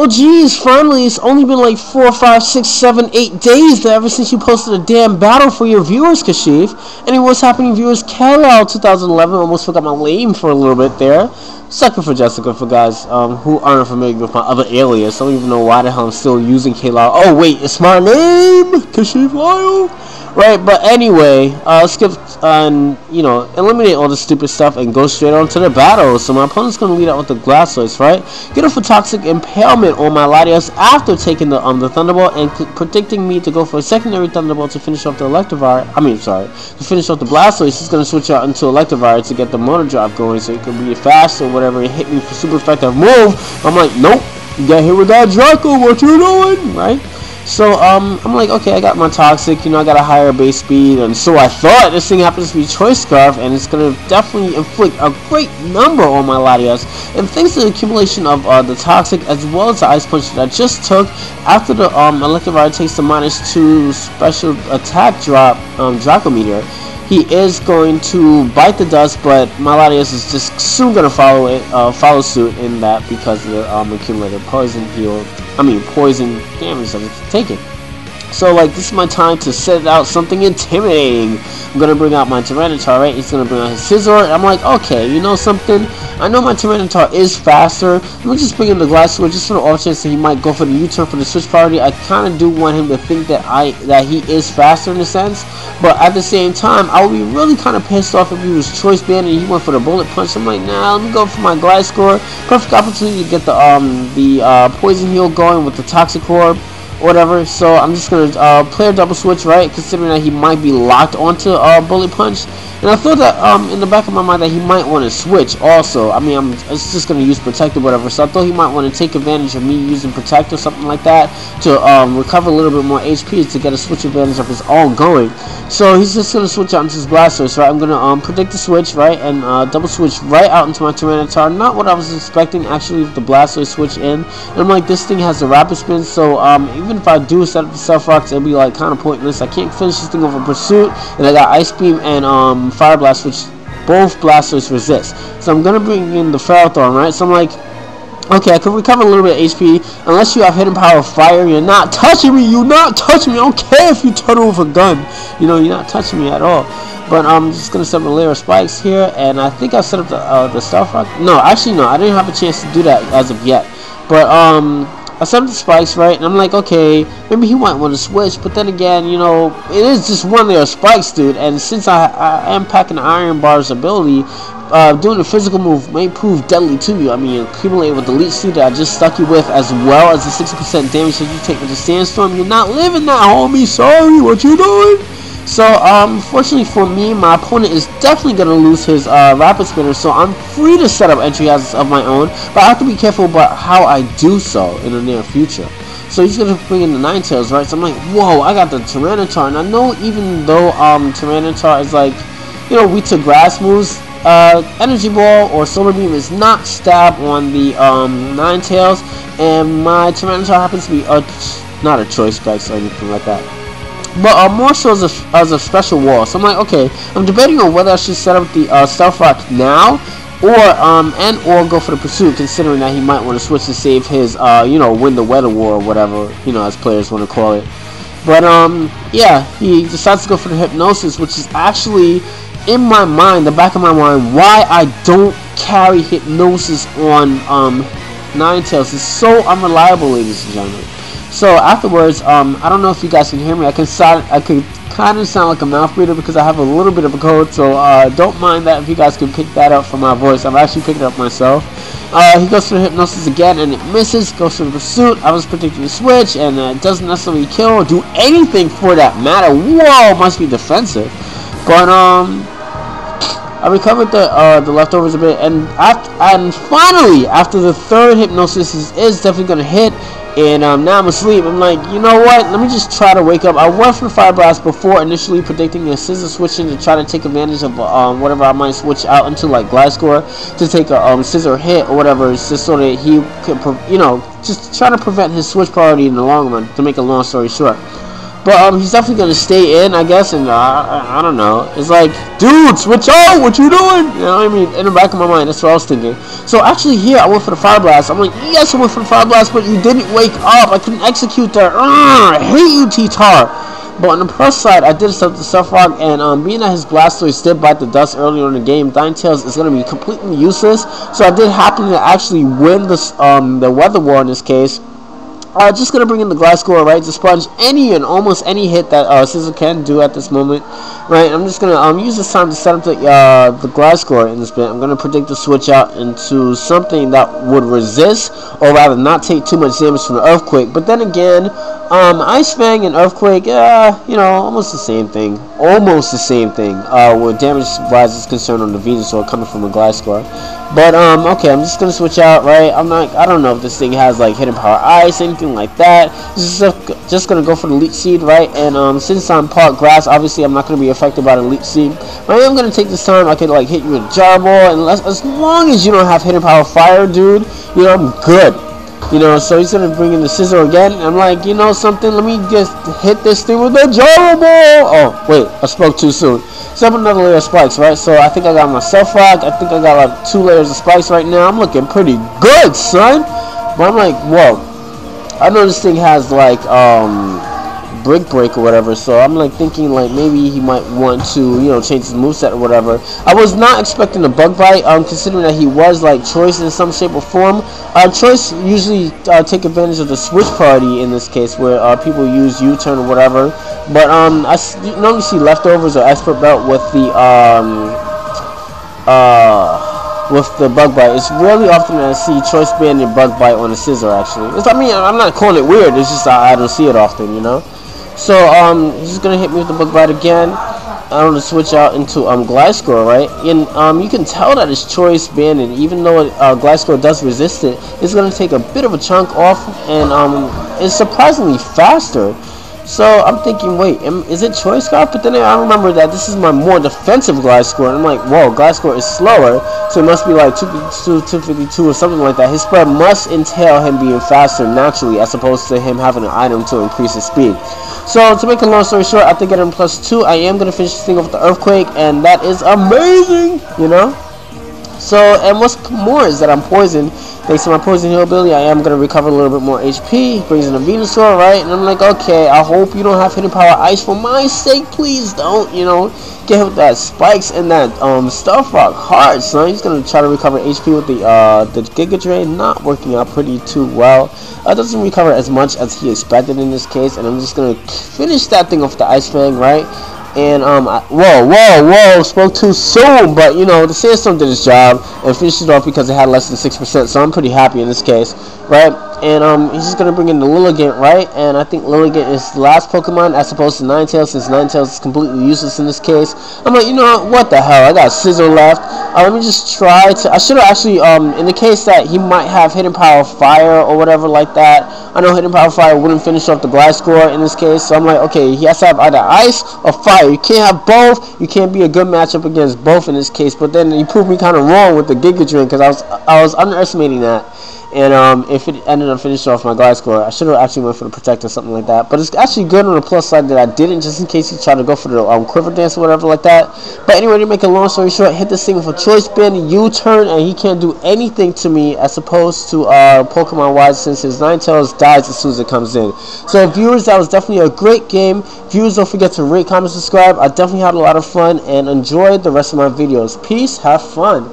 Oh geez, finally, it's only been like 4, 5, 6, 7, 8 days ever since you posted a damn battle for your viewers, Kashif. And what's happening, viewers? Kal2011, almost forgot my name for a little bit there. Sucker for Jessica, for guys who aren't familiar with my other alias. I don't even know why the hell I'm still using Kal. Oh wait, it's my name, Kashif Lyle. Right, but anyway, skip and eliminate all the stupid stuff and go straight on to the battle. So my opponent's gonna lead out with the Blastoise, right? Get off a toxic impalement on my Latias after taking the Thunderbolt and predicting me to go for a secondary Thunderbolt to finish off the Electivire. To finish off the Blastoise. He's gonna switch out into Electivire to get the Motor Drop going, so he can be fast or whatever and hit me for super effective move. I'm like, nope, you got hit with that Draco. What you doing, right? So, I'm like, okay, I got my Toxic, I got a higher base speed, and so I thought this thing happens to be Choice Scarf, and it's going to definitely inflict a great number on my Latias, and thanks to the accumulation of the Toxic, as well as the Ice Punch that I just took, after the Electivire takes the -2 special attack drop, Draco Meteor, he is going to bite the dust, but my Latias is just soon going to follow suit in that because of the accumulated poison damage that it's taking. So, like, this is my time to set out something intimidating. I'm going to bring out my Tyranitar, right? He's going to bring out his Scizor. I'm like, okay, you know something? I know my Tyranitar is faster. Let me just bring in the Gliscor just for the off chance that he might go for the U-turn for the switch priority. I kind of do want him to think that he is faster in a sense. But at the same time, I would be really kind of pissed off if he was Choice Band and he went for the Bullet Punch. I'm like, nah, let me go for my Gliscor. Perfect opportunity to get the Poison Heal going with the Toxic Orb. Whatever, so I'm just gonna play a double switch, right? Considering that he might be locked onto Bullet Punch, and I thought that in the back of my mind that he might want to switch. Also, I mean, it's just gonna use Protect or whatever, so I thought he might want to take advantage of me using Protect or something like that to recover a little bit more HP to get a switch advantage of his own going. So he's just gonna switch out into his Blastoise, right? I'm gonna predict the switch, right, and double switch right out into my Tyranitar. Not what I was expecting actually with the Blastoise switch in. And I'm like, this thing has a Rapid Spin, so even if I do set up the Stealth Rocks, it'll be like kind of pointless. I can't finish this thing over Pursuit, and I got Ice Beam and Fire Blast, which both Blastoise resist. So I'm gonna bring in the Ferrothorn, right? So I'm like, okay, I can recover a little bit of HP. Unless you have Hidden Power of Fire, you're not touching me. You're not touching me. I don't care if you turn over a gun. You're not touching me at all. But I'm just gonna set up a layer of spikes here, and I think I set up the Stealth Rock. No, actually no, I didn't have a chance to do that as of yet. But I set up the spikes, right, and I'm like, okay, maybe he might want to switch, but then again, it is just one layer of spikes, dude, and since I am packing the Iron Bar's ability, doing a physical move may prove deadly to you. I mean, accumulated with the Leech Seed that I just stuck you with, as well as the 60% damage that you take with the Sandstorm, you're not living that, homie. Sorry, what you doing? So, fortunately for me, my opponent is definitely going to lose his Rapid Spinner, so I'm free to set up entry hazards of my own, but I have to be careful about how I do so in the near future. So he's going to bring in the Ninetales, right? So I'm like, whoa, I got the Tyranitar, and I know even though Tyranitar is like, weak to grass moves, Energy Ball or Solar Beam is not stab on the Ninetales, and my Tyranitar happens to be not a Choice Specs or anything like that, but more so as a special wall. So I'm like, okay, I'm debating on whether I should set up the Stealth Rock now, or go for the Pursuit, considering that he might want to switch to save his win the Weather War or whatever, as players want to call it. But yeah, he decides to go for the Hypnosis, which is actually in my mind, the back of my mind, why I don't carry Hypnosis on Ninetales. It's so unreliable, ladies and gentlemen. So afterwards, I don't know if you guys can hear me. I could kind of sound like a mouth breather because I have a little bit of a cold. So don't mind that if you guys can pick that up from my voice. I've actually picked it up myself. He goes for the Hypnosis again and it misses. Goes for the Pursuit. I was predicting the switch and it doesn't necessarily kill or do anything for that matter. Whoa, must be defensive. But I recovered the leftovers a bit, and finally after the third Hypnosis is definitely gonna hit. And now I'm asleep. I'm like, you know what? Let me just try to wake up. I went for the Fire Blast before initially predicting a Scissor switching to try to take advantage of whatever I might switch out into, like Gliscor, to take a Scissor hit or whatever, just so that he could, just try to prevent his switch priority in the long run, to make a long story short. But he's definitely gonna stay in, I guess, and I don't know. It's like, dude, switch out! What you doing? You know what I mean? In the back of my mind, that's what I was thinking. So actually, here I went for the fire blast. I'm like, yes, I went for the fire blast, but you didn't wake up. I couldn't execute that. I hate you, T-Tar. But on the plus side, I did stuff to Surfrock, and being that his Blastoise did bite the dust earlier in the game, Ninetales is going to be completely useless. So I did happen to actually win this, the Weather War in this case. Just going to bring in the Gliscor, right, to sponge any and almost any hit that Scissor can do at this moment, right. I'm just going to use this time to set up the Gliscor in this bit. I'm going to predict the switch out into something that would resist, or rather not take too much damage from the Earthquake. But then again, Ice Fang and Earthquake, you know, almost the same thing. Almost the same thing, where damage rise is concerned on the Venusaur coming from a Gliscor. But, okay, I'm just going to switch out, right. I don't know if this thing has, like, Hidden Power Ice, anything like that. Just going to go for the Leech Seed, right. And, since I'm part Grass, obviously I'm not going to be affected by the Leech Seed. But I am going to take this time. I could, like, hit you with a Gyro Ball, and as long as you don't have Hidden Power Fire, dude, you know, I'm good. You know, so he's going to bring in the Scissor again. I'm like, you know something, let me just hit this thing with a Gyro Ball. Oh, wait, I spoke too soon. So I have another layer of spikes, right? So I think I got my Surfrock. I think I got like 2 layers of spikes right now. I'm looking pretty good, son. But I'm like, whoa. I know this thing has like, Brick Break or whatever, so I'm like thinking like maybe he might want to, you know, change his moveset or whatever. I was not expecting a Bug Bite, considering that he was like Choice in some shape or form. Choice usually take advantage of the Switch Party in this case, where people use U-turn or whatever. But I normally see Leftovers or Expert Belt with the Bug Bite. It's really often that I see Choice Band and Bug Bite on a Scissor actually. I mean, I'm not calling it weird, it's just I don't see it often, you know. So, he's just gonna hit me with the Bug Bite again. I'm gonna switch out into, Gliscor, right? And, you can tell that it's Choice Banded, even though, Gliscor does resist it. It's gonna take a bit of a chunk off, and, it's surprisingly faster. So, I'm thinking, wait, is it Choice Scarf? But then I remember that this is my more defensive Gliscor, and I'm like, whoa, Gliscor is slower, so it must be like 252 or something like that. His spread must entail him being faster naturally, as opposed to him having an item to increase his speed. So, to make a long story short, after getting +2, I am going to finish this thing off with the Earthquake, and that is amazing, you know? So, and what's more is that I'm poisoned. Thanks to my Poison Heal ability, I am going to recover a little bit more HP. Brings in a Venusaur, right? And I'm like, okay, I hope you don't have Hidden Power Ice for my sake. Please don't, you know, get hit with that Spikes and that Stuff Rock hard, son. He's going to try to recover HP with the Giga Drain. Not working out pretty too well. Doesn't recover as much as he expected in this case. And I'm just going to finish that thing off the Ice Fang, right? And, whoa, spoke too soon, but, you know, the Sandstorm did its job and finished it off because it had less than 6%, so I'm pretty happy in this case, right? And, he's just going to bring in the Lilligant, right? And I think Lilligant is the last Pokemon as opposed to Ninetales, since Ninetales is completely useless in this case. I'm like, you know what the hell, I got Scissor left. Let me just try to, I should have actually, in the case that he might have Hidden Power Fire or whatever like that, I know Hidden Power Fire wouldn't finish off the Gliscor in this case, so I'm like, okay, he has to have either Ice or Fire. You can't have both. You can't be a good matchup against both in this case. But then he proved me kind of wrong with the Giga Drain, because I was underestimating that. And if it ended up finishing off my Gliscor, I should have actually went for the Protect or something like that. But it's actually good on the plus side that I didn't, just in case he tried to go for the Quiver Dance or whatever like that. But anyway, to make a long story short, hit this thing with a Choice Band, U-turn, and he can't do anything to me as opposed to Pokemon-wise, since his Ninetales dies as soon as it comes in. So viewers, that was definitely a great game. Viewers, don't forget to rate, comment, subscribe. I definitely had a lot of fun and enjoyed the rest of my videos. Peace, have fun.